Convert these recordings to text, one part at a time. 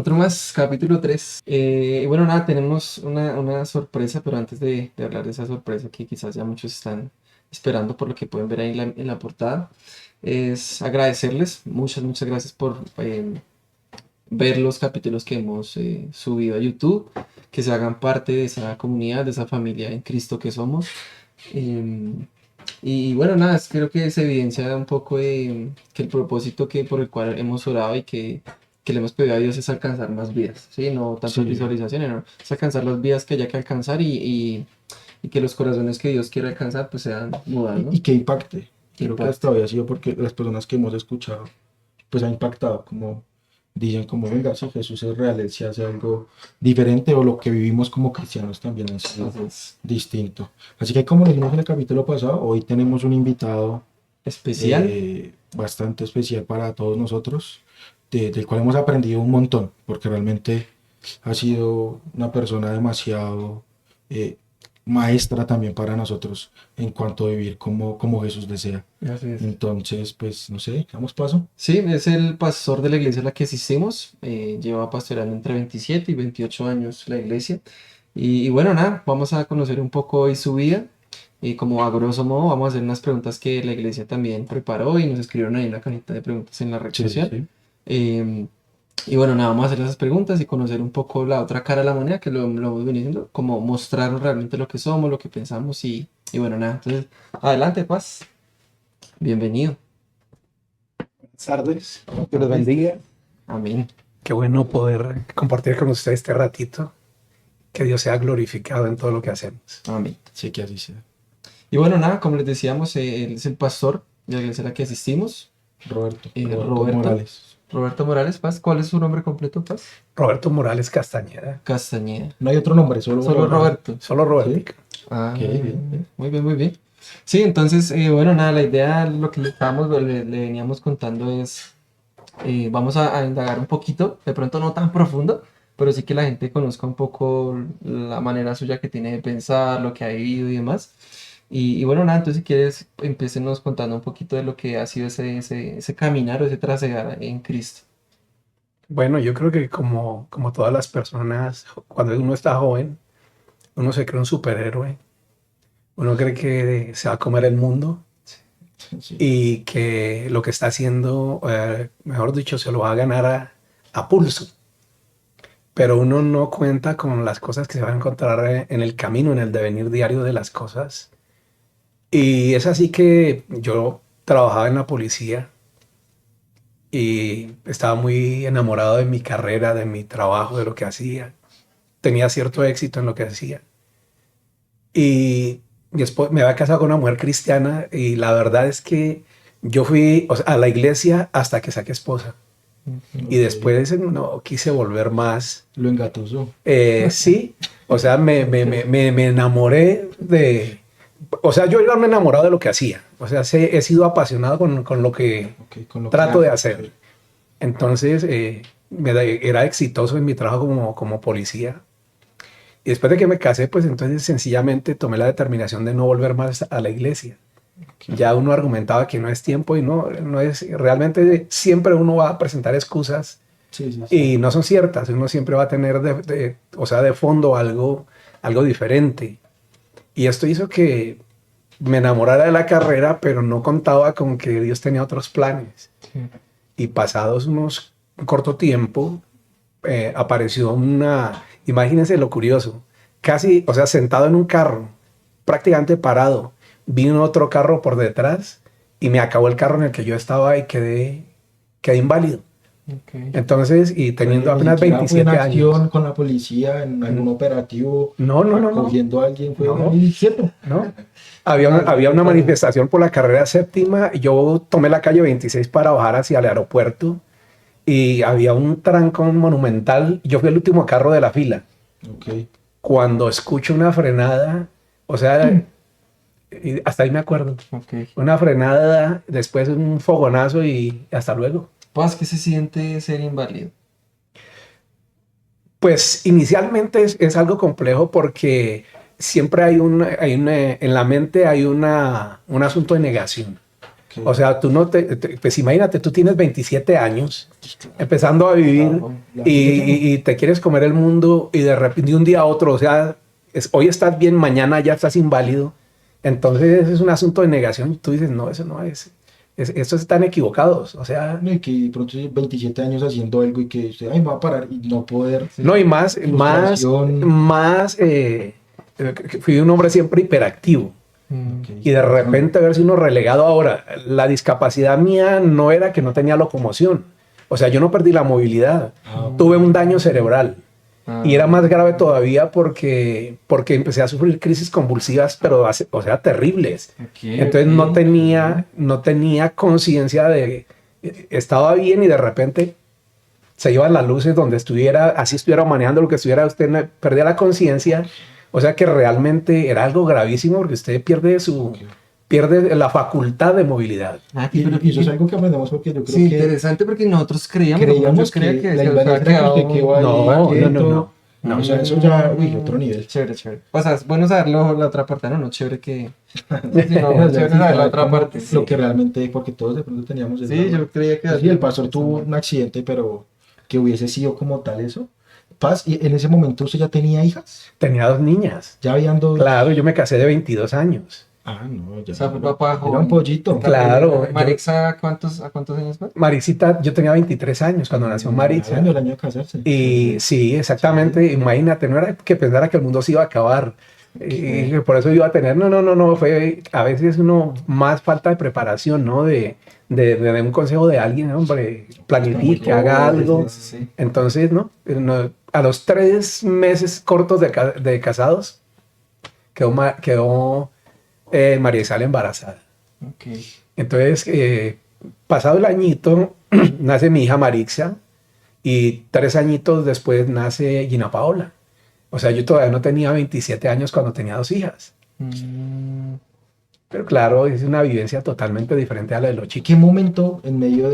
Otro más, capítulo 3. Y bueno, nada, tenemos una sorpresa, pero antes de hablar de esa sorpresa que quizás ya muchos están esperando por lo que pueden ver ahí en la portada, es agradecerles, muchas gracias por ver los capítulos que hemos subido a YouTube, que se hagan parte de esa comunidad, de esa familia en Cristo que somos. Em, y bueno, nada, creo que se evidencia un poco de que el propósito por el cual hemos orado y que le hemos pedido a Dios es alcanzar más vidas, ¿sí? No tantas Sí, visualizaciones, no, es alcanzar las vidas que haya que alcanzar y que los corazones que Dios quiere alcanzar pues sean mudados, ¿no? y que impacte. Creo que hasta Impacto. hoy ha sido porque las personas que hemos escuchado, pues ha impactado, como dicen, como venga, si Jesús es real, Él se hace algo diferente o lo que vivimos como cristianos también es algo Entonces, distinto. Así que como dijimos en el capítulo pasado, hoy tenemos un invitado especial. bastante especial para todos nosotros, del cual hemos aprendido un montón, porque realmente ha sido una persona demasiado eh, maestra también para nosotros en cuanto a vivir como Jesús desea. Así es. Entonces, pues, no sé, damos paso. Sí, es el pastor de la iglesia a la que asistimos. Lleva pastoreando entre 27 y 28 años la iglesia. Y bueno, nada, vamos a conocer un poco hoy su vida. Y como a grosso modo, vamos a hacer unas preguntas que la iglesia también preparó y nos escribieron ahí en la cajita de preguntas en la red Sí, sí, social. sí. Em, y bueno, nada, vamos a hacer esas preguntas y conocer un poco la otra cara de la moneda, que lo hemos venido diciendo, como mostrar realmente lo que somos, lo que pensamos y bueno, nada. Entonces, adelante, Paz. Bienvenido. Buenas tardes, Dios los bendiga. Amén. Qué bueno poder compartir con ustedes este ratito. Que Dios sea glorificado en todo lo que hacemos. Amén. Sí, que así sea. Y bueno, nada, como les decíamos, él es el pastor de la iglesia a la que asistimos, Roberto Roberto, Morales. Roberto Morales Paz. ¿Cuál es su nombre completo, Paz? Roberto Morales Castañeda. Castañeda. No hay otro nombre, solo Solo Roberto. Solo Roberto. ¿Sí? Ah, Ok, bien, bien. muy bien, muy bien. Sí, entonces, bueno, nada, la idea, lo que le estábamos, le veníamos contando es, vamos a indagar un poquito, de pronto no tan profundo, pero sí que la gente conozca un poco la manera suya que tiene de pensar, lo que ha vivido y demás. Y bueno, nada, entonces si quieres, empecemos contando un poquito de lo que ha sido ese caminar o ese trasegar en Cristo. Bueno, yo creo que como todas las personas, cuando uno está joven, uno se cree un superhéroe. Uno cree que se va a comer el mundo Sí. y que lo que está haciendo, mejor dicho, se lo va a ganar a pulso. Pero uno no cuenta con las cosas que se va a encontrar en el camino, en el devenir diario de las cosas. Y es así que yo trabajaba en la policía y estaba muy enamorado de mi carrera, de mi trabajo, de lo que hacía. Tenía cierto éxito en lo que hacía. Y después me había casado con una mujer cristiana y la verdad es que yo fui, o sea, a la iglesia hasta que saqué esposa. Y Ok. después no quise volver más. Lo engatusó. Sí, o sea, me enamoré de... O sea, yo me he enamorado de lo que hacía. O sea, he sido apasionado con lo que Ok, con lo que trato de hace. hacer. Entonces, era exitoso en mi trabajo como policía. Y después de que me casé, pues entonces sencillamente tomé la determinación de no volver más a la iglesia. Ok. Ya uno argumentaba que no es tiempo y no es, realmente siempre uno va a presentar excusas Sí, sí, sí. y no son ciertas. Uno siempre va a tener, o sea, de fondo algo diferente. Y esto hizo que me enamorara de la carrera, pero no contaba con que Dios tenía otros planes. Sí. Y pasados un corto tiempo, apareció imagínense lo curioso, casi, o sea, sentado en un carro, prácticamente parado, vino otro carro por detrás y me acabó el carro en el que yo estaba y quedé inválido. Ok. Entonces, y Bueno, teniendo ni apenas siquiera fue en 27 años. acción con la policía, en algún operativo, No. acogiendo a alguien, fue No. muy quieto. ¿No? Había una manifestación por la carrera séptima. Yo tomé la calle 26 para bajar hacia el aeropuerto y había un trancón monumental. Yo fui el último carro de la fila. Ok. Cuando escucho una frenada, o sea, y hasta ahí me acuerdo. Ok. Una frenada, después un fogonazo y hasta luego. Paz, ¿qué se siente ser inválido? Pues inicialmente es algo complejo porque siempre en la mente hay un asunto de negación. Ok. O sea, tú no pues imagínate, tú tienes 27 años, empezando a vivir y te quieres comer el mundo y de repente de un día a otro, o sea, hoy estás bien, mañana ya estás inválido. Entonces es un asunto de negación y tú dices, no, eso no estos están equivocados. O sea, No, y que de pronto 27 años haciendo algo y que usted, ay, me va a parar y no poder. no, y Frustración. fui un hombre siempre hiperactivo. Ok. Y de repente verse uno relegado. Ahora, la discapacidad mía no era que no tenía locomoción. O sea, yo no perdí la movilidad. Ah, Tuve un daño cerebral. Ah, Y era más grave todavía porque empecé a sufrir crisis convulsivas, pero, o sea, terribles. ok, Entonces ok. no tenía conciencia de... Estaba bien y de repente se iban las luces donde estuviera, así estuviera manejando lo que estuviera, usted perdía la conciencia. O sea que realmente era algo gravísimo porque usted pierde la facultad de movilidad. Ah, Y eso es algo que aprendemos porque yo creo sí, que interesante porque nosotros creíamos creíamos yo creía que la se invalidez había era que quedado usted quedó ahí No, quieto. no. O sea, eso ya, uy, otro nivel. Chévere, chévere. O sea, es bueno saber la otra parte, no, chévere que... Sí, no, Ya chévere sí, saber la otra como parte, sí. Lo que realmente, porque todos de pronto teníamos el Sí, drama. yo creía que... Sí, el pastor tuvo un accidente, pero que hubiese sido como tal eso. Paz, y en ese momento usted ya tenía hijas, Tenía 2 niñas. ya habían dos. Claro, yo me casé de 22 años. Ah, no, ya. O sea, fue era, papá era joven. un pollito. Claro, Marixa, ¿a cuántos años fue? Marixita, yo tenía 23 años cuando nació Maritza. El año de casarse. Y sí, exactamente. Imagínate, no era que pensara que el mundo se iba a acabar. Y que por eso iba a tener, no, fue a veces uno más falta de preparación, ¿no? De un consejo de alguien, hombre, planifique, haga algo. Sí. Entonces, ¿no? A los 3 meses cortos de casados, quedó María Isabel embarazada. Ok. Entonces, pasado el añito, nace mi hija Marixa y 3 añitos después nace Gina Paola. O sea, yo todavía no tenía 27 años cuando tenía 2 hijas. Mm, Pero claro, es una vivencia totalmente diferente a la de los ¿Y chicos. qué momento en medio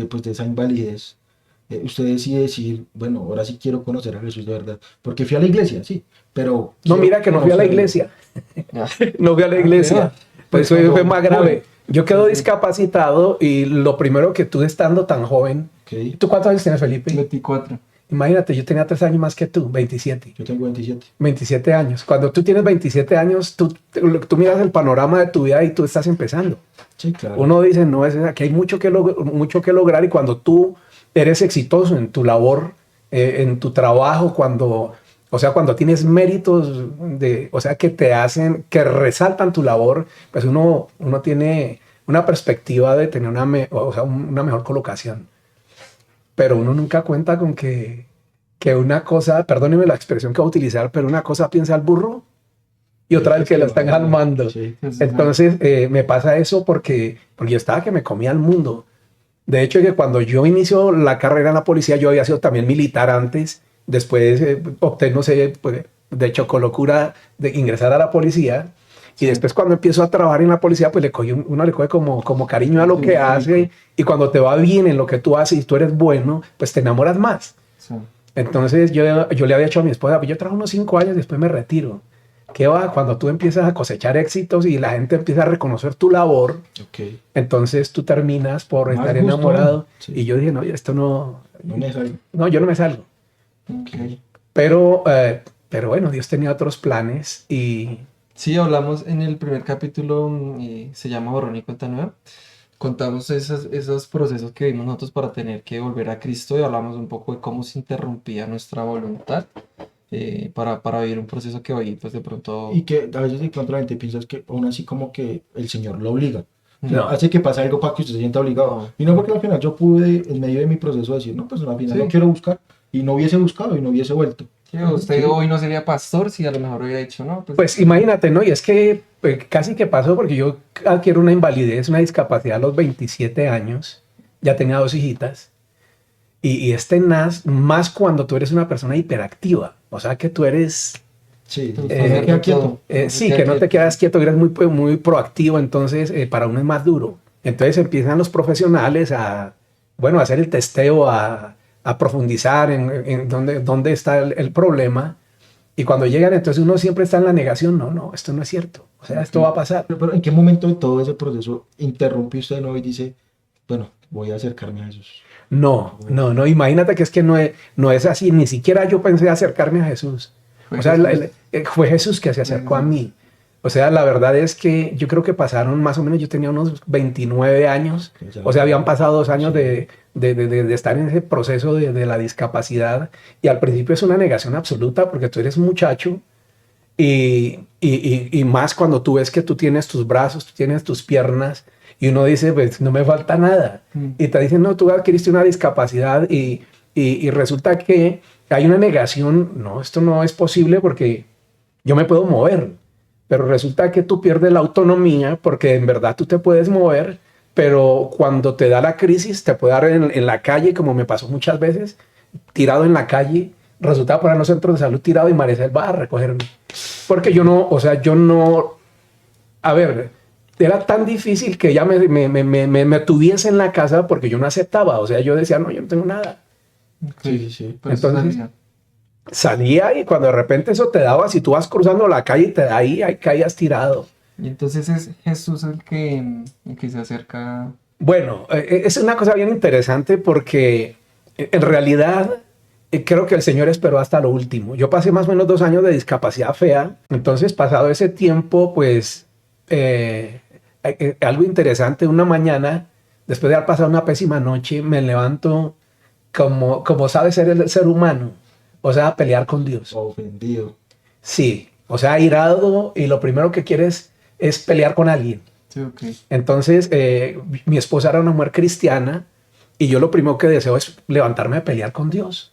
pues, de esa invalidez usted decide decir, bueno, ahora sí quiero conocer a Jesús de verdad? Porque fui a la iglesia, sí, pero... No, quiero mira que no fui a la conocerlo. iglesia. ah, No fui a la iglesia. Pues eso fue más grave. Yo quedo Sí, sí. discapacitado y lo primero que tú estando tan joven... Ok, ¿Tú cuántos años tienes, Felipe? 24. Imagínate, yo tenía 3 años más que tú, 27. yo tengo 27. 27 años. Cuando tú tienes 27 años, tú miras el panorama de tu vida y tú estás empezando. Sí, claro. Uno dice, no, aquí hay mucho mucho que lograr y cuando tú eres exitoso en tu labor, en tu trabajo, cuando tienes méritos, o sea, que te hacen, que resaltan tu labor, pues uno tiene una perspectiva de tener una mejor colocación. Pero uno nunca cuenta con que una cosa, perdóneme la expresión que voy a utilizar, pero una cosa piensa el burro y otra el que lo están armando. Sí. Entonces me pasa eso porque yo estaba que me comía el mundo. De hecho, que cuando yo inicio la carrera en la policía, yo había sido también militar antes. Después opté, no sé, pues, de chocolocura de ingresar a la policía. Y después cuando empiezo a trabajar en la policía, pues uno le coge como cariño a lo que hace. Y cuando te va bien en lo que tú haces y tú eres bueno, pues te enamoras más. Sí. Entonces yo le había dicho a mi esposa, yo trabajo unos 5 años, después me retiro. ¿Qué va? Cuando tú empiezas a cosechar éxitos y la gente empieza a reconocer tu labor, Ok. entonces tú terminas por Más estar gusto, enamorado. sí. Y yo dije, no, esto no... No me salgo. No, yo no me salgo. Ok. Pero bueno, Dios tenía otros planes y... Sí, hablamos en el primer capítulo, se llama Borrón y Cuenta Nueva. Contamos esos procesos que vimos nosotros para tener que volver a Cristo y hablamos un poco de cómo se interrumpía nuestra voluntad para vivir un proceso que hoy, pues de pronto... Y que a veces de pronto la gente piensa que aún así como que el Señor lo obliga. No. Hace que pase algo para que usted se sienta obligado. No. Y no porque al final yo pude, en medio de mi proceso, decir, no, pues al final Sí. no quiero buscar. Y no hubiese buscado y no hubiese vuelto. Sí, usted hoy no sería pastor si a lo mejor hubiera dicho, no, Pues imagínate, ¿no? Y es que casi que pasó porque yo adquiero una invalidez, una discapacidad a los 27 años. Ya tenía 2 hijitas. Y es tenaz más cuando tú eres una persona hiperactiva. O sea, que tú eres... Sí, Tú no estás se queda quieto. sí, que no te quedas quieto, eres muy proactivo, entonces para uno es más duro. Entonces empiezan los profesionales a hacer el testeo, a profundizar en dónde está el problema. Y cuando llegan, entonces uno siempre está en la negación. No, esto no es cierto. O sea, esto va a pasar. Pero ¿en qué momento de todo ese proceso interrumpe usted de nuevo y dice, bueno, voy a acercarme a Jesús? No, imagínate que es que no es así, ni siquiera yo pensé acercarme a Jesús. Fue O sea, Jesús. fue Jesús que se acercó a mí. O sea, la verdad es que yo creo que pasaron más o menos, yo tenía unos 29 años, o sea, habían pasado 2 años Sí. de estar en ese proceso de la discapacidad y al principio es una negación absoluta porque tú eres un muchacho y más cuando tú ves que tú tienes tus brazos, tú tienes tus piernas y uno dice, pues no me falta nada. Y te dicen, no, tú adquiriste una discapacidad y resulta que hay una negación, no, esto no es posible porque yo me puedo mover, pero resulta que tú pierdes la autonomía porque en verdad tú te puedes mover, pero cuando te da la crisis te puede dar en la calle, como me pasó muchas veces, tirado en la calle, resultaba por los centros de salud tirado y Maricel va a recogerme. Porque yo no, o sea, yo no, a ver, era tan difícil que ella me tuviese en la casa porque yo no aceptaba, o sea, yo decía, no, yo no tengo nada. Sí. Por eso Entonces, salía. salía y cuando de repente eso te daba, si tú vas cruzando la calle y te da ahí caías tirado. Y entonces es Jesús el que se acerca. Bueno, es una cosa bien interesante porque en realidad creo que el Señor esperó hasta lo último. Yo pasé más o menos 2 años de discapacidad fea, entonces pasado ese tiempo, pues algo interesante, una mañana, después de haber pasado una pésima noche, me levanto como sabe ser el ser humano, o sea, a pelear con Dios. Ofendido. Sí, o sea, irado y lo primero que quieres es pelear con alguien. Sí, ok. Entonces, mi esposa era una mujer cristiana y yo lo primero que deseo es levantarme a pelear con Dios.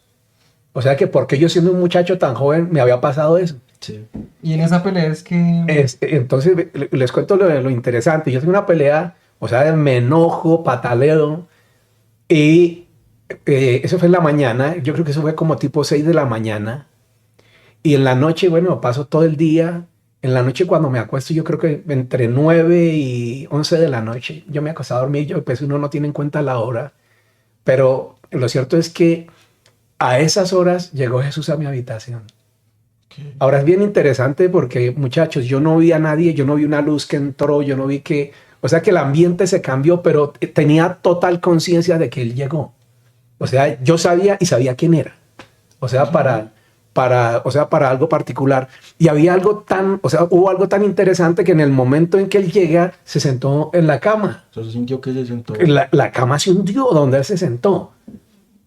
O sea que porque yo siendo un muchacho tan joven me había pasado eso. Sí. Y en esa pelea es que. Entonces, les cuento lo interesante. Yo tengo una pelea, o sea, me enojo, pataleo y eso fue en la mañana. Yo creo que eso fue como tipo 6 de la mañana. Y en la noche, bueno, paso todo el día. En la noche cuando me acuesto, yo creo que entre 9 y 11 de la noche, yo me acosté a dormir. Yo, pues uno no tiene en cuenta la hora. Pero lo cierto es que a esas horas llegó Jesús a mi habitación. Okay. Ahora es bien interesante porque, muchachos, yo no vi a nadie, yo no vi una luz que entró, yo no vi que... O sea que el ambiente se cambió, pero tenía total conciencia de que Él llegó. O sea, yo sabía y sabía quién era. O sea, para algo particular. Y había algo tan, o sea, hubo algo tan interesante que en el momento en que Él llega, se sentó en la cama. Entonces sintió que se sentó. La cama se hundió donde Él se sentó.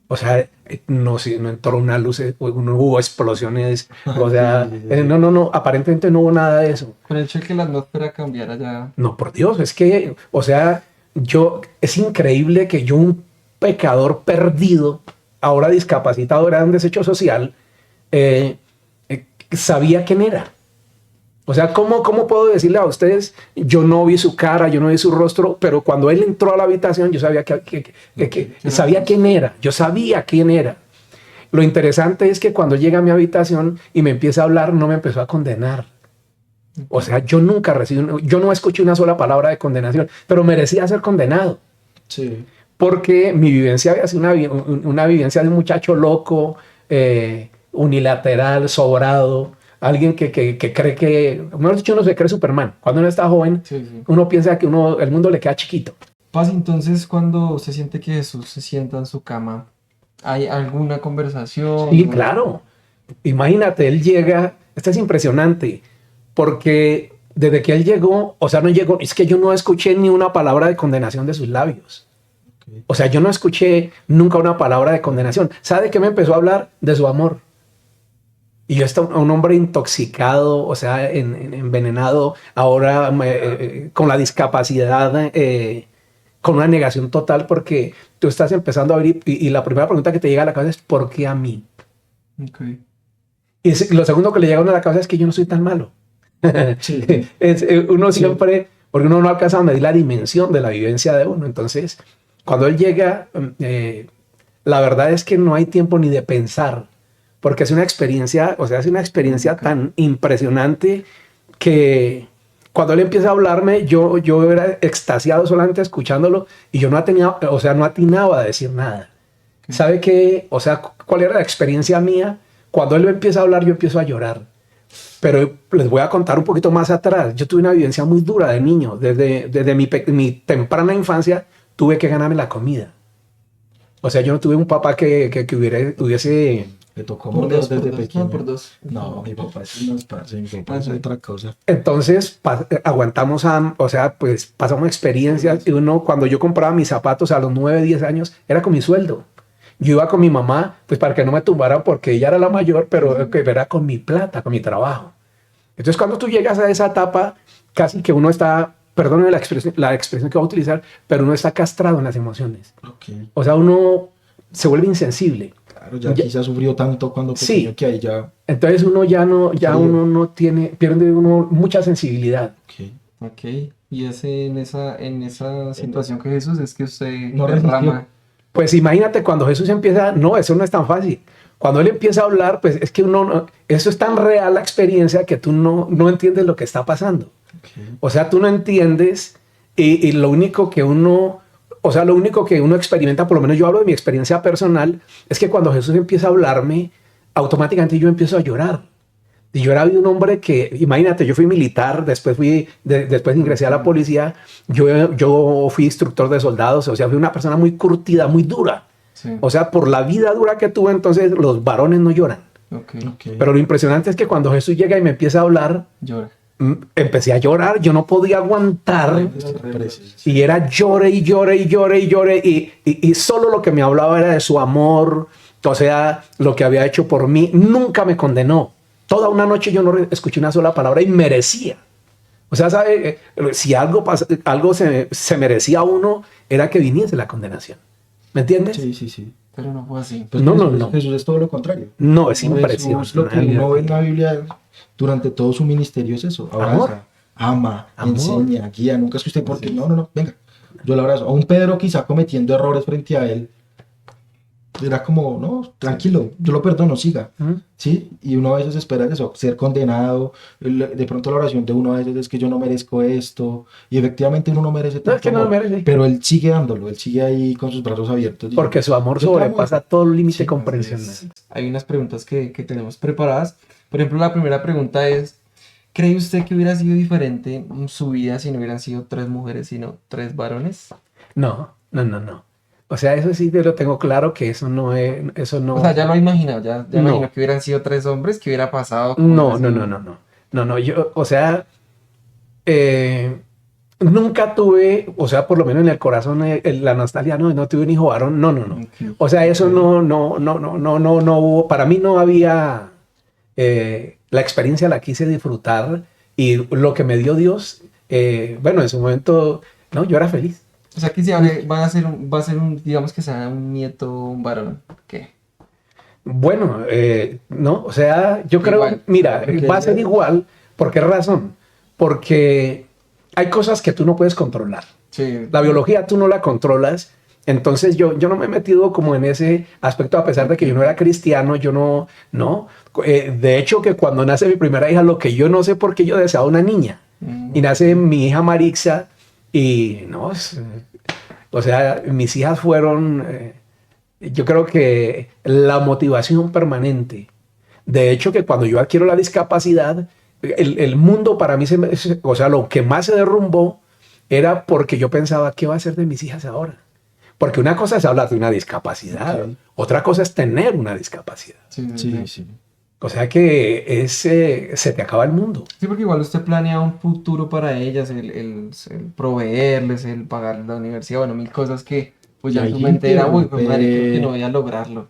O sea, no entró una luz, no hubo explosiones, o sea, no, aparentemente no hubo nada de eso. Con el hecho de que la atmósfera cambiara ya. No, por Dios, es que, o sea, es increíble que yo, un pecador perdido, ahora discapacitado, era un desecho social, sabía quién era. O sea, ¿cómo puedo decirle a ustedes? Yo no vi su cara, yo no vi su rostro, pero cuando él entró a la habitación, yo sabía sabía quién era. Yo sabía quién era. Lo interesante es que cuando llega a mi habitación y me empieza a hablar, no me empezó a condenar. O sea, yo nunca yo no escuché una sola palabra de condenación, pero merecía ser condenado. Sí. Porque mi vivencia había sido una vivencia de un muchacho loco, unilateral, sobrado. Alguien que cree que, mejor dicho, uno se cree Superman. Cuando uno está joven, Sí. uno piensa que el mundo le queda chiquito. Paz, entonces cuando se siente que Jesús se sienta en su cama, ¿hay alguna conversación? Sí, claro. Imagínate, él llega, esto es impresionante, porque desde que él llegó, o sea, no llegó, es que yo no escuché ni una palabra de condenación de sus labios. Okay. O sea, yo no escuché nunca una palabra de condenación. ¿Sabe de qué me empezó a hablar? De su amor. Y yo estaba un hombre intoxicado, o sea, envenenado, ahora con la discapacidad, con una negación total, porque tú estás empezando a ver y la primera pregunta que te llega a la cabeza es ¿por qué a mí? Okay. Y lo segundo que le llega a uno a la cabeza es que yo no soy tan malo. Sí. Uno siempre, porque uno no alcanza a medir la dimensión de la vivencia de uno. Entonces, cuando él llega, la verdad es que no hay tiempo ni de pensar. Porque es una experiencia, o sea, es una experiencia tan impresionante que cuando él empieza a hablarme, yo era extasiado solamente escuchándolo y yo no atinaba a decir nada. Okay. ¿Sabe qué? O sea, ¿cuál era la experiencia mía? Cuando él empieza a hablar, yo empiezo a llorar. Pero les voy a contar un poquito más atrás. Yo tuve una vivencia muy dura de niño. Desde mi temprana infancia tuve que ganarme la comida. O sea, yo no tuve un papá que hubiese... Le tocó Por morder dos, por desde dos, pequeño. no, por dos. No, mi papá sí nos pasa, mi papá es sí. otra cosa. Entonces aguantamos, o sea, pues pasamos experiencias y uno, cuando yo compraba mis zapatos a los 9, 10 años, era con mi sueldo. Yo iba con mi mamá, pues para que no me tumbaran porque ella era la mayor, pero que era con mi plata, con mi trabajo. Entonces cuando tú llegas a esa etapa, casi que uno está, perdónenme la expresión que voy a utilizar, pero uno está castrado en las emociones. Ok, O sea, uno se vuelve insensible. claro, ya Ya- quizás sufrió tanto cuando Sí. pequeño que ahí ya... Entonces uno ya no, Frío. uno no tiene, pierde uno mucha sensibilidad. Ok. Ok, y en esa situación que Jesús es que usted No derrama. Pues imagínate cuando Jesús empieza, no, eso no es tan fácil. Cuando él empieza a hablar, pues es que eso es tan real la experiencia que tú no entiendes lo que está pasando. Ok. O sea, tú no entiendes y lo único que uno, o sea, lo único que uno experimenta, por lo menos yo hablo de mi experiencia personal, es que cuando Jesús empieza a hablarme, automáticamente yo empiezo a llorar. Y yo era un hombre que, imagínate, yo fui militar, después ingresé a la policía, yo fui instructor de soldados, o sea, fui una persona muy curtida, muy dura. Sí, O sea, por la vida dura que tuve, entonces los varones no lloran. ok, Ok. Pero lo impresionante es que cuando Jesús llega y me empieza a hablar, llora. empecé a llorar, yo no podía aguantar. Precioso. Y era llore y llore y llore y llore y solo lo que me hablaba era de su amor, o sea, lo que había hecho por mí. Nunca me condenó. Toda una noche yo no escuché una sola palabra y merecía. O sea, ¿sabe? Si algo se merecía a uno, era que viniese la condenación. ¿Me entiendes? Sí, sí, sí. Pero no fue así. Pues No, Jesús, no. Jesús es todo lo contrario. No, es Jesús, impresionante. lo que uno ve en la Biblia durante todo su ministerio es eso. Abraza, Amor. ama, Amor. enseña, guía. Nunca es que usted porque no, venga. Yo lo abrazo. A un Pedro quizá cometiendo errores frente a él. Era como, no, tranquilo, yo lo perdono, siga. ¿Mm? ¿Sí? Y uno a veces espera eso, ser condenado. De pronto la oración de uno a veces es que yo no merezco esto. Y efectivamente uno no merece No, es tanto que no amor, merece. pero él sigue dándolo, él sigue ahí con sus brazos abiertos. diciendo, Porque su amor "Yo te amo". sobrepasa todo límite Sí, comprensional. Hay unas preguntas que tenemos preparadas. Por ejemplo, la primera pregunta es, ¿cree usted que hubiera sido diferente su vida si no hubieran sido 3 mujeres, sino 3 varones? No. O sea, eso sí te lo tengo claro que eso no es, eso no. O sea, ya lo he imaginado, ya No. imagino que hubieran sido 3 hombres, ¿qué hubiera pasado? ¿Cómo No, hubiera no, sido? no, yo, o sea, nunca tuve, o sea, por lo menos en el corazón, la nostalgia, no tuve un hijo varón, no. Ok. O sea, eso no hubo, para mí no había, la experiencia la quise disfrutar y lo que me dio Dios, bueno, en su momento, no, yo era feliz. O sea, que si va a ser un, digamos que sea un nieto, un varón. ¿Qué? Bueno, no, o sea, yo creo, Igual, mira, porque va a ser ya- igual. ¿Por qué razón? Porque hay cosas que tú no puedes controlar. Sí. La biología tú no la controlas. Entonces yo no me he metido como en ese aspecto, a pesar de que yo no era cristiano, yo no. De hecho, que cuando nace mi primera hija, lo que yo no sé por qué yo deseaba una niña. Y nace mi hija Marixa y no, o sea, mis hijas fueron, yo creo que la motivación permanente. De hecho, que cuando yo adquiero la discapacidad, el mundo para mí, o sea, lo que más se derrumbó era porque yo pensaba, ¿qué va a hacer de mis hijas ahora? Porque una cosa es hablar de una discapacidad, Ok. otra cosa es tener una discapacidad. Sí. O sea que se te acaba el mundo. Sí, porque igual usted planea un futuro para ellas, el proveerles, el pagar la universidad, bueno, 1000 cosas que pues ya Y en su ahí mente era, uy, pues madre, creo que interrumpe. no voy a lograrlo.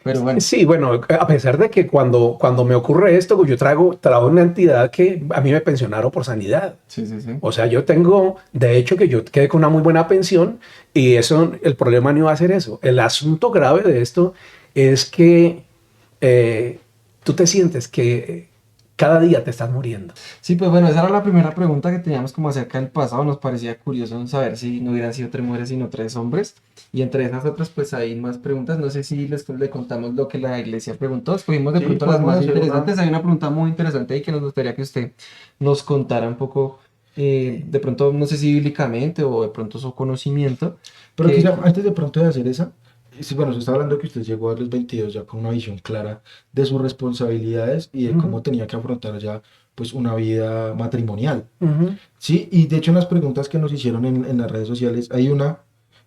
Pero bueno, Sí, bueno, a pesar de que cuando me ocurre esto, pues yo trabajo en una entidad que a mí me pensionaron por sanidad. sí. O sea, yo tengo, de hecho, que yo quedé con una muy buena pensión y eso, el problema no iba a ser eso. El asunto grave de esto es que tú te sientes que cada día te estás muriendo. Sí, pues bueno, esa era la primera pregunta que teníamos como acerca del pasado. Nos parecía curioso saber si no hubieran sido 3 mujeres, sino 3 hombres. Y entre esas otras, pues hay más preguntas. No sé si le contamos lo que la iglesia preguntó. Escogimos de Sí, pronto las podemos más hacer interesantes. Hay una pregunta muy interesante ahí que nos gustaría que usted nos contara un poco, de pronto, no sé si bíblicamente o de pronto su conocimiento. Pero que- quizá antes de pronto de hacer esa, Sí, bueno, se está hablando que usted llegó a los 22 ya con una visión clara de sus responsabilidades y de Ujú, cómo tenía que afrontar ya pues una vida matrimonial. ujú, Sí, y de hecho en las preguntas que nos hicieron en las redes sociales hay una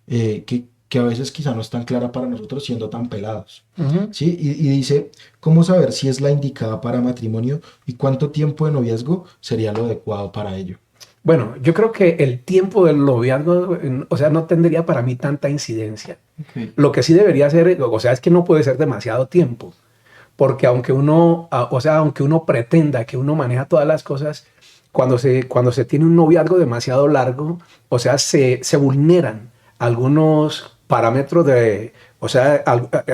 que a veces quizá no es tan clara para nosotros siendo tan pelados. ujú. Sí, y dice, ¿cómo saber si es la indicada para matrimonio y cuánto tiempo de noviazgo sería lo adecuado para ello? Bueno, yo creo que el tiempo del noviazgo, o sea, no tendría para mí tanta incidencia. Ok, Lo que sí debería ser, o sea, es que no puede ser demasiado tiempo, porque aunque uno, o sea, aunque uno pretenda que uno maneja todas las cosas, cuando se tiene un noviazgo demasiado largo, o sea, se vulneran algunos parámetros de, o sea,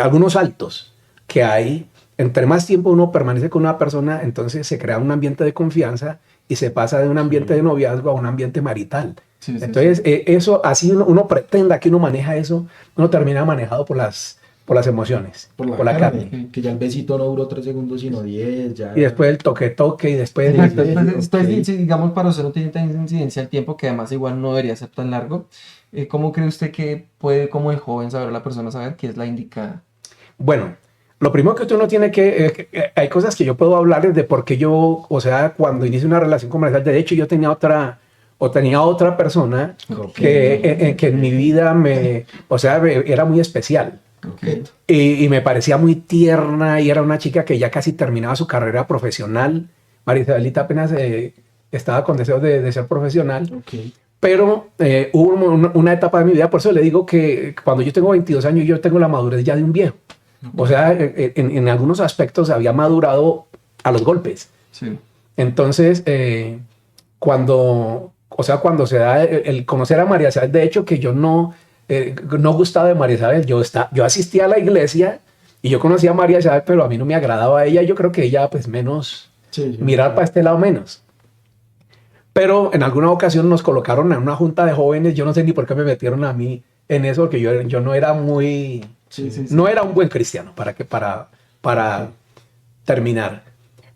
algunos altos que hay. Entre más tiempo uno permanece con una persona, entonces se crea un ambiente de confianza y se pasa de un ambiente Sí, de noviazgo a un ambiente marital. sí, sí, sí. Entonces, eso, así uno pretenda que uno maneja eso, uno termina manejado por las emociones, por la por la carne, carne. Ok. que ya el besito no duró 3 segundos, sino 10, Y ya. después el toque y después Sí, Exacto, sí, entonces, ok. si digamos para usted no tiene tanta incidencia el tiempo, que además igual no debería ser tan largo, ¿cómo cree usted que puede como el joven saber, la persona saber que es la indicada? bueno, lo primero que usted no tiene hay cosas que yo puedo hablarles de por qué yo, o sea, cuando inicio una relación comercial, de hecho yo tenía otra persona Ok, que en mi vida o sea, era muy especial. Ok, ok. Y me parecía muy tierna y era una chica que ya casi terminaba su carrera profesional. María Isabelita apenas estaba con deseos de ser profesional, Ok, pero hubo una etapa de mi vida, por eso le digo que cuando yo tengo 22 años yo tengo la madurez ya de un viejo. ok, O sea, en algunos aspectos había madurado a los golpes. sí, Entonces, o sea, cuando se da el conocer a María Isabel, de hecho que yo no gustaba de María Isabel, yo asistía a la iglesia y yo conocía a María Isabel, pero a mí no me agradaba ella, yo creo que ella pues menos, sí, sí, mirar para este lado menos. Pero en alguna ocasión nos colocaron en una junta de jóvenes, yo no sé ni por qué me metieron a mí en eso, porque yo no era sí, sí, sí, no sí. era un buen cristiano ok, para terminar.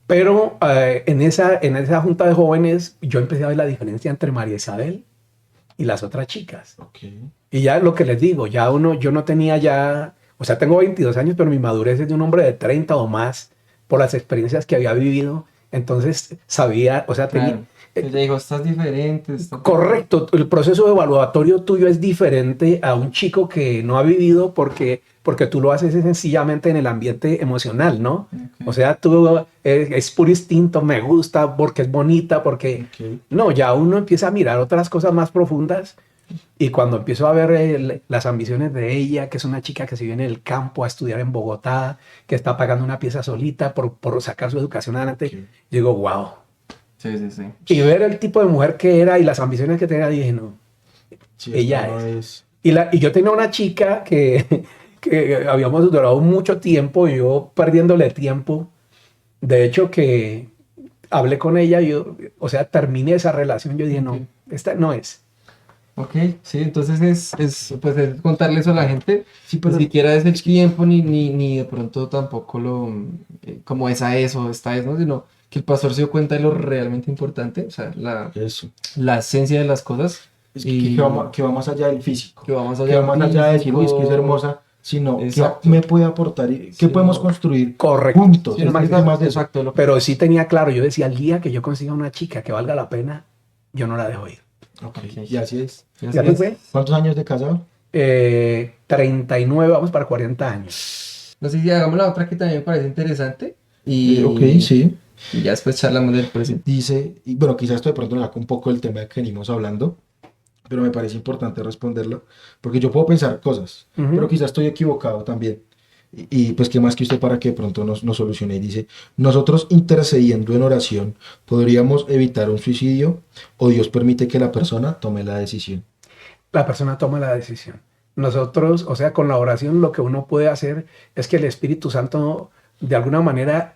Pero en esa junta de jóvenes yo empecé a ver la diferencia entre María Isabel y las otras chicas. ok, Y ya lo que les digo, yo no tenía ya, o sea, tengo 22 años, pero mi madurez es de un hombre de 30 o más por las experiencias que había vivido. Entonces sabía, o sea, tenía, Claro. Ella dijo, estás diferente, está... correcto, el proceso evaluatorio tuyo es diferente a un chico que no ha vivido porque tú lo haces sencillamente en el ambiente emocional, ¿no? O Ok, sea, tú es puro instinto, me gusta porque es bonita, porque ok, no, ya uno empieza a mirar otras cosas más profundas y cuando empiezo a ver las ambiciones de ella, que es una chica que se viene del campo a estudiar en Bogotá, que está pagando una pieza solita por sacar su educación adelante, ok. digo, wow. sí, sí, sí. Y ver el tipo de mujer que era y las ambiciones que tenía, dije, no, Sí, esto ella no es. es. Y yo tenía una chica que habíamos durado mucho tiempo, y yo perdiéndole tiempo. De hecho, que hablé con ella, o sea, terminé esa relación. Yo dije, Ok. no, esta no es. Ok, sí, entonces pues es contarle eso a la gente, Sí, ni pero siquiera es el es que. tiempo, ni de pronto tampoco como esa es o esta es, ¿no? Sino que el pastor se dio cuenta de lo realmente importante, o sea, Eso. la esencia de las cosas Es que y que va más allá del físico. que va más Que allá va del más allá de decir, uy, es que es físico, hermosa, sino que exacto, me puede aportar y qué podemos sino, construir Correcto. juntos. sino Es es que más, es más de eso. exacto, Pero sí tenía claro, yo decía, el día que yo consiga una chica que valga la pena, yo no la dejo ir. Ok, ok, y así es. y Y así así es. fue. ¿Cuántos años de casado? 39, vamos para 40 años. No sé si hagamos la otra que también me parece interesante Ok, y, sí. y ya después charlamos del presente. Dice, y bueno, quizás esto de pronto nos saca un poco del tema que venimos hablando, pero me parece importante responderlo, porque yo puedo pensar cosas, pero Ujú. quizás estoy equivocado también. Pues qué más que usted para que de pronto nos solucione. Y dice, nosotros intercediendo en oración, ¿podríamos evitar un suicidio o Dios permite que la persona tome la decisión? La persona toma la decisión. Nosotros, o sea, con la oración lo que uno puede hacer es que el Espíritu Santo de alguna manera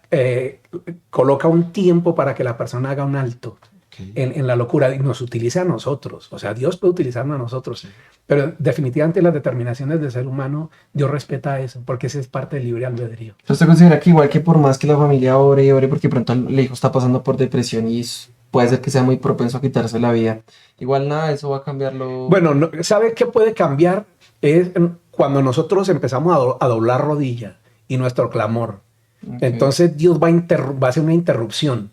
coloca un tiempo para que la persona haga un alto Ok, en la locura y nos utiliza a nosotros. O sea, Dios puede utilizarnos a nosotros, sí, pero definitivamente las determinaciones del ser humano, Dios respeta eso, porque ese es parte del libre albedrío. ¿Usted considera que igual que por más que la familia ore y ore porque pronto el hijo está pasando por depresión y puede ser que sea muy propenso a quitarse la vida. Igual nada, eso va a cambiarlo. Bueno, ¿sabe qué puede cambiar? Es cuando nosotros empezamos a doblar rodilla y nuestro clamor. Ok. Entonces Dios va a hacer una interrupción.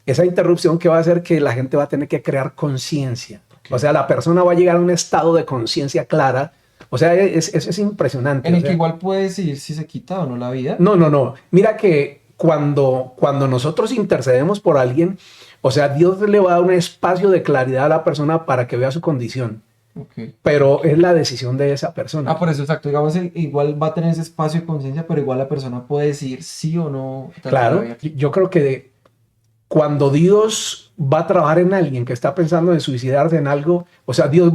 Esa interrupción que va a hacer que la gente va a tener que crear conciencia. Ok. O sea, la persona va a llegar a un estado de conciencia clara. O sea, eso es impresionante. En O el que sea, igual puede decidir si se quita o no la vida. no. Mira que cuando nosotros intercedemos por alguien, o sea, Dios le va a dar un espacio de claridad a la persona para que vea su condición. Ok. Pero es la decisión de esa persona. Ah, por eso, exacto. Digamos, igual va a tener ese espacio de conciencia, pero igual la persona puede decidir sí o no quitarse la Claro, vida. yo creo que cuando Dios va a trabajar en alguien que está pensando en suicidarse en algo, o sea, Dios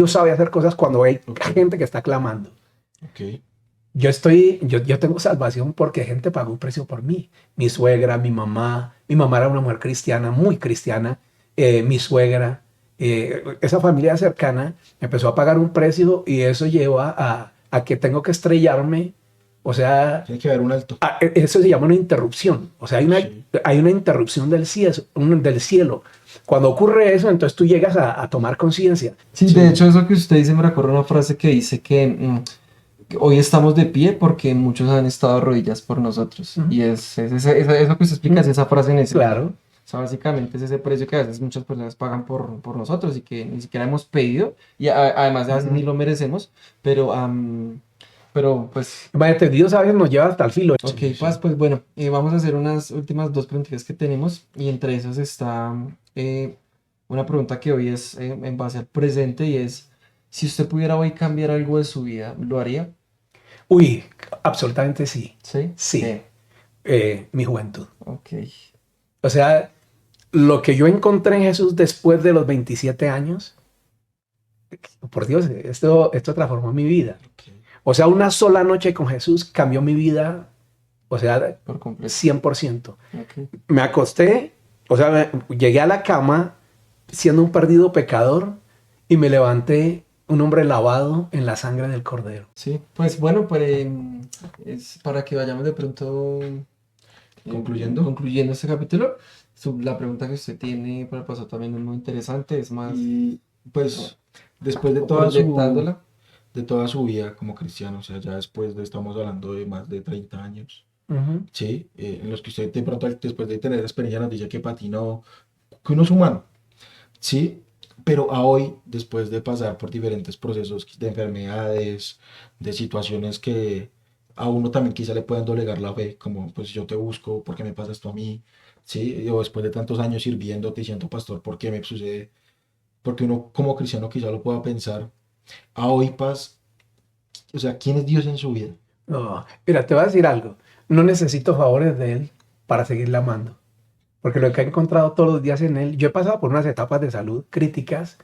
sabe hacer cosas cuando hay Ok. gente que está clamando. Ok. Yo tengo salvación porque gente pagó un precio por mí. Mi suegra, mi mamá era una mujer cristiana, muy cristiana, mi suegra, esa familia cercana empezó a pagar un precio y eso lleva a que tengo que estrellarme, o sea, Tiene que haber un alto. eso se llama una interrupción. O sea, Sí. hay una interrupción del cielo. Cuando ocurre eso, entonces tú llegas a tomar conciencia. Sí, Sí. de hecho, eso que usted dice me recuerda una frase que dice que hoy estamos de pie porque muchos han estado de rodillas por nosotros. Ujú. Y eso que usted explica es esa frase en ese. Claro. O sea, básicamente es ese precio que a veces muchas personas pagan por nosotros y que ni siquiera hemos pedido. Y además a veces ni lo merecemos. Pero pues, Imagínate, Dios a veces nos lleva hasta el filo. ok, Sí, sí. Paz, pues bueno, vamos a hacer unas últimas dos preguntas que tenemos. Y entre esas está una pregunta que hoy es en base al presente y es, si usted pudiera hoy cambiar algo de su vida, ¿lo haría? Uy, absolutamente sí. Sí. Sí. Mi juventud. Ok. O sea, lo que yo encontré en Jesús después de los 27 años, por Dios, esto transformó mi vida. Ok. O sea, una sola noche con Jesús cambió mi vida, o sea, Por completo. 100%. Ok. Me acosté, o sea, llegué a la cama siendo un perdido pecador y me levanté un hombre lavado en la sangre del Cordero. Sí, pues bueno, es para que vayamos de pronto concluyendo este capítulo. La pregunta que usted tiene para el pasado también es muy interesante, es más, Y pues después de proyectándola. toda su vida como cristiano, o sea, ya después estamos hablando de más de 30 años, Ujú. ¿sí? En los que usted de pronto después de tener experiencia nos dice que patinó, que uno es humano, ¿sí? Pero a hoy, después de pasar por diferentes procesos de enfermedades, de situaciones que a uno también quizá le pueden doblegar la fe, como pues yo te busco, ¿por qué me pasa esto a mí? ¿Sí? O después de tantos años sirviéndote y siendo pastor, ¿por qué me sucede? Porque uno como cristiano quizá lo pueda pensar. A hoy, Paz, o sea, ¿quién es Dios en su vida? No, mira, te voy a decir algo. No necesito favores de Él para seguirle amando. Porque lo que he encontrado todos los días en Él, yo he pasado por unas etapas de salud críticas,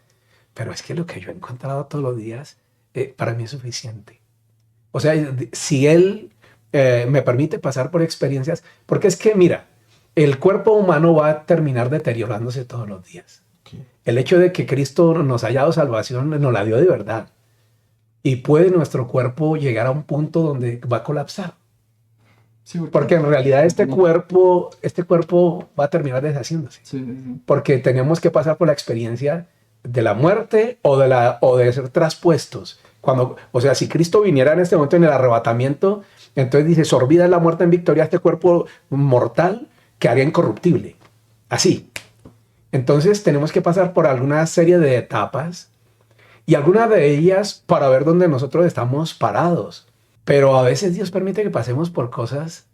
pero es que lo que yo he encontrado todos los días, para mí es suficiente. O sea, si Él me permite pasar por experiencias, porque es que, mira, el cuerpo humano va a terminar deteriorándose todos los días. Ok. El hecho de que Cristo nos haya dado salvación nos la dio de verdad. Y puede nuestro cuerpo llegar a un punto donde va a colapsar. Sí, Porque en realidad este cuerpo va a terminar deshaciéndose. Sí, sí, sí. Porque tenemos que pasar por la experiencia de la muerte o de ser traspuestos. O sea, si Cristo viniera en este momento en el arrebatamiento, entonces dice, sorbida la muerte en victoria, este cuerpo mortal quedaría incorruptible. Así. Entonces tenemos que pasar por alguna serie de etapas y algunas de ellas para ver dónde nosotros estamos parados. Pero a veces Dios permite que pasemos por cosas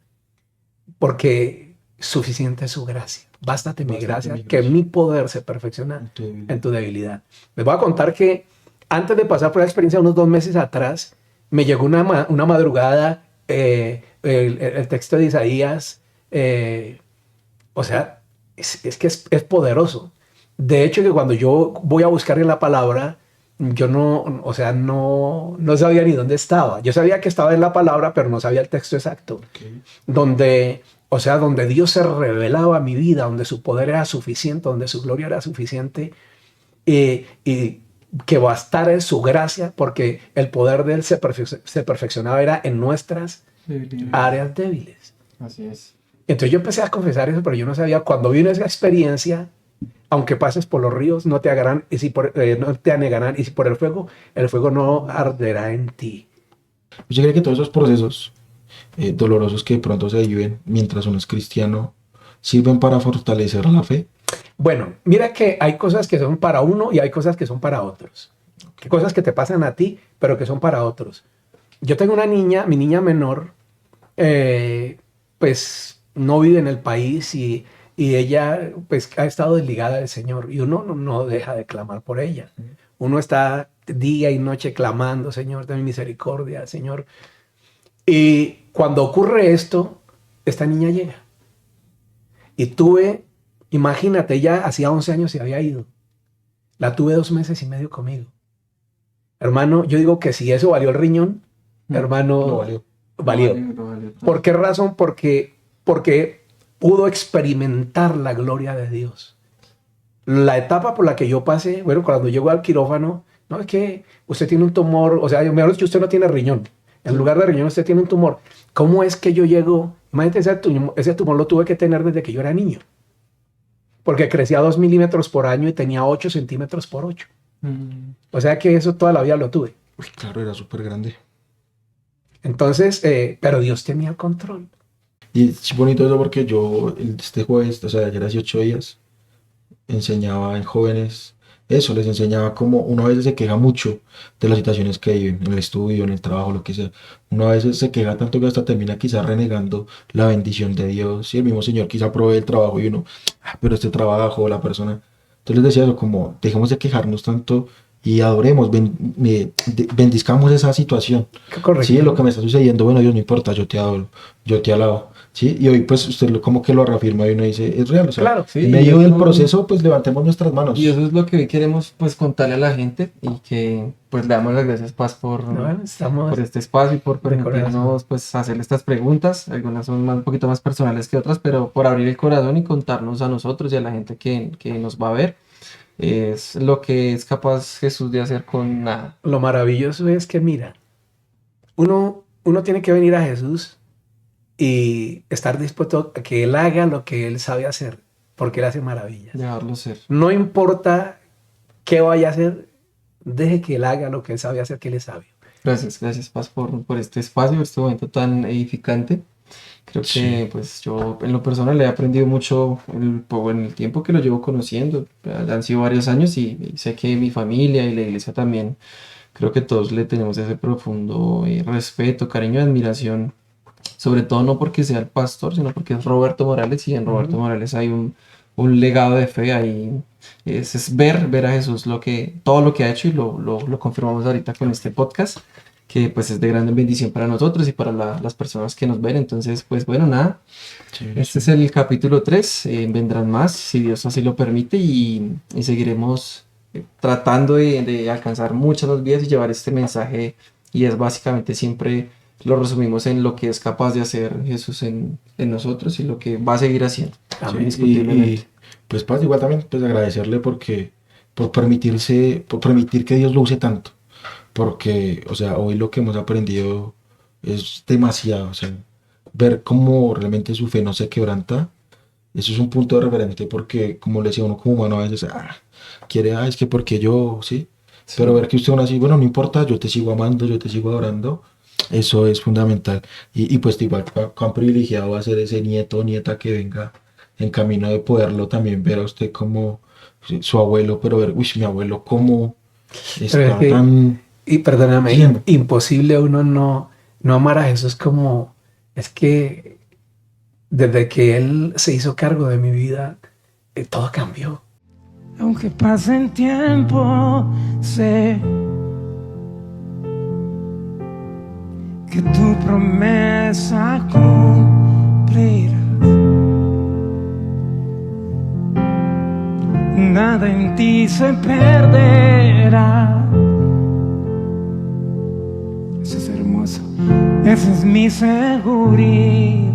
porque suficiente es su gracia. Bástate mi Bástate gracia, mi que gracia. mi poder se perfecciona En tu debilidad. en tu debilidad. Les voy a contar que antes de pasar por la experiencia, unos 2 meses atrás, me llegó una madrugada el texto de Isaías. O sea, es que es poderoso. De hecho, que cuando yo voy a buscar en la palabra, yo no sabía ni dónde estaba. Yo sabía que estaba en la palabra, pero no sabía el texto exacto. Ok. Donde Dios se revelaba a mi vida, donde su poder era suficiente, donde su gloria era suficiente, y que bastara su gracia, porque el poder de Él se perfeccionaba era en nuestras áreas débiles. Así es. Entonces yo empecé a confesar eso, pero yo no sabía. Cuando vino esa experiencia, Aunque pases por los ríos, no te agarrarán, no te anegarán, y si por el fuego no arderá en ti. Yo creo que todos esos procesos dolorosos que de pronto se viven mientras uno es cristiano sirven para fortalecer la fe. Bueno, mira que hay cosas que son para uno y hay cosas que son para otros. Cosas que te pasan a ti, pero que son para otros. Yo tengo una niña, mi niña menor, pues no vive en el país y ella pues ha estado desligada del Señor y uno no deja de clamar por ella. Uno está día y noche clamando, Señor, ten misericordia, Señor. Y cuando ocurre esto, esta niña llega. Y imagínate, ella hacía 11 años se había ido. La tuve 2 meses y medio conmigo. Hermano, yo digo que si eso valió el riñón, hermano, Lo valió. Lo valió todo. ¿Por qué razón? Porque pudo experimentar la gloria de Dios. La etapa por la que yo pasé, bueno, cuando llego al quirófano, no es que usted tiene un tumor, o sea, mejor dicho, usted no tiene riñón. En lugar de riñón, usted tiene un tumor. ¿Cómo es que yo llego? Imagínate, ese tumor lo tuve que tener desde que yo era niño. Porque crecía 2 milímetros por año y tenía 8 centímetros por 8. O sea que eso toda la vida lo tuve. Uy, claro, era súper grande. Entonces, pero Dios tenía el control. Y es bonito eso porque yo este jueves, o sea, ayer hace 8 días, enseñaba en jóvenes eso, les enseñaba cómo uno a veces se queja mucho de las situaciones que viven, en el estudio, en el trabajo, lo que sea. Uno a veces se queja tanto que hasta termina quizás renegando la bendición de Dios. Y el mismo Señor quizá provee el trabajo y uno, pero este trabajo, la persona. Entonces les decía eso, como dejemos de quejarnos tanto y adoremos, bendizcamos esa situación. Correcto. Sí, lo que me está sucediendo, bueno, Dios, no importa, yo te adoro, yo te alabo. Sí, y hoy pues usted como que lo reafirma y uno dice, es real, o sea, Claro, sí, en medio y del eso- proceso pues levantemos nuestras manos. Y eso es lo que hoy queremos pues contarle a la gente y que pues le damos las gracias Paz ¿No? Estamos por este espacio y por de corazón. permitirnos pues hacerle estas preguntas. Algunas son un poquito más personales que otras, pero por abrir el corazón y contarnos a nosotros y a la gente que nos va a ver. Es lo que es capaz Jesús de hacer con nada. Lo maravilloso es que, mira, uno tiene que venir a Jesús y estar dispuesto a que Él haga lo que Él sabe hacer, porque Él hace maravillas. Dejarlo ser. No importa qué vaya a hacer, deje que Él haga lo que Él sabe hacer, que Él es sabio. Gracias Paz por este espacio, este momento tan edificante. Creo que Sí. pues yo en lo personal he aprendido mucho en el tiempo que lo llevo conociendo. Han sido varios años y sé que mi familia y la iglesia también, creo que todos le tenemos ese profundo respeto, cariño y admiración. Sobre todo no porque sea el pastor, sino porque es Roberto Morales y en Roberto Morales hay un legado de fe ahí. Es ver a Jesús todo lo que ha hecho y lo confirmamos ahorita con este podcast, que pues es de gran bendición para nosotros y para las personas que nos ven. Entonces, pues bueno, nada, Sí, este es el capítulo 3, vendrán más si Dios así lo permite y seguiremos tratando de alcanzar muchas más vidas y llevar este mensaje y es básicamente siempre lo resumimos en lo que es capaz de hacer Jesús en nosotros y lo que va a seguir haciendo. Amén. Indiscutiblemente. Pues Paz, igual también pues agradecerle por permitir que Dios lo use tanto, porque, o sea, hoy lo que hemos aprendido es demasiado, o sea, ver cómo realmente su fe no se quebranta, eso es un punto de referente, porque como le decía uno como humano a veces, es que porque yo, sí, pero ver que usted aún así, bueno, no importa, yo te sigo amando, yo te sigo adorando, eso es fundamental, y pues igual cuán privilegiado va a ser ese nieto o nieta que venga en camino de poderlo también ver a usted como su abuelo, pero ver, uy, mi abuelo cómo Pero es está que- tan... Y perdóname, Bien. imposible uno no amar a Jesús como... Es que desde que Él se hizo cargo de mi vida, todo cambió. Aunque pase el tiempo, sé que tu promesa cumplirás. Nada en ti se perderá. Eso es hermoso. Esa es mi seguridad.